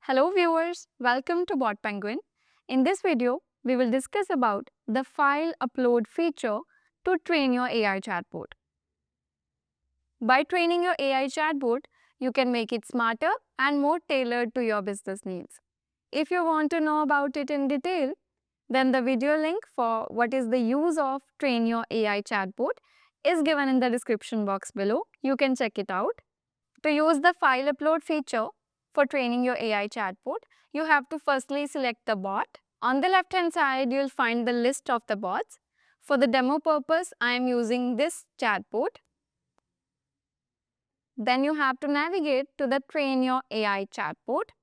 Hello viewers, welcome to BotPenguin. In this video, we will discuss about the file upload feature to train your AI chatbot. By training your AI chatbot, you can make it smarter and more tailored to your business needs. If you want to know about it in detail, then the video link for what is the use of train your AI chatbot is given in the description box below. You can check it out. To use the file upload feature for training your AI chatbot, you have to firstly select the bot. On the left hand side, you'll find the list of the bots. For the demo purpose, I am using this chatbot. Then you have to navigate to the train your AI chatbot.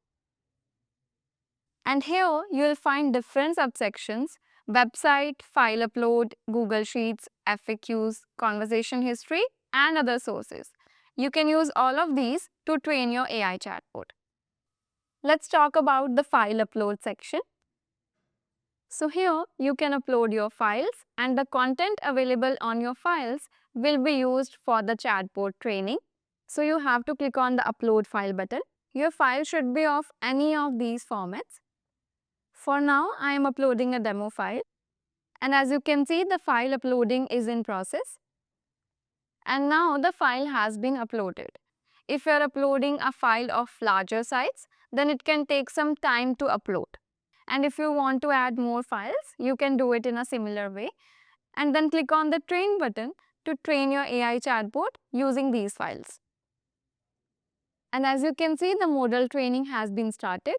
And here you'll find different subsections: website, file upload, Google Sheets, FAQs, conversation history, and other sources. You can use all of these to train your AI chatbot. Let's talk about the file upload section. So here you can upload your files and the content available on your files will be used for the chatbot training. So you have to click on the upload file button. Your file should be of any of these formats. For now, I am uploading a demo file, and as you can see, the file uploading is in process. And now the file has been uploaded. If you are uploading a file of larger size, then it can take some time to upload. And if you want to add more files, you can do it in a similar way. And then click on the train button to train your AI chatbot using these files. And as you can see, the model training has been started.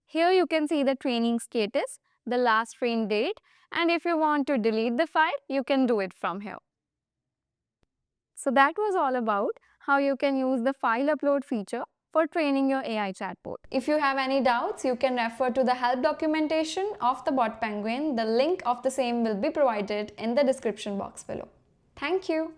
Here you can see the training status, the last train date, and if you want to delete the file, you can do it from here. So that was all about how you can use the file upload feature for training your AI chatbot. If you have any doubts, you can refer to the help documentation of the BotPenguin. The link of the same will be provided in the description box below. Thank you.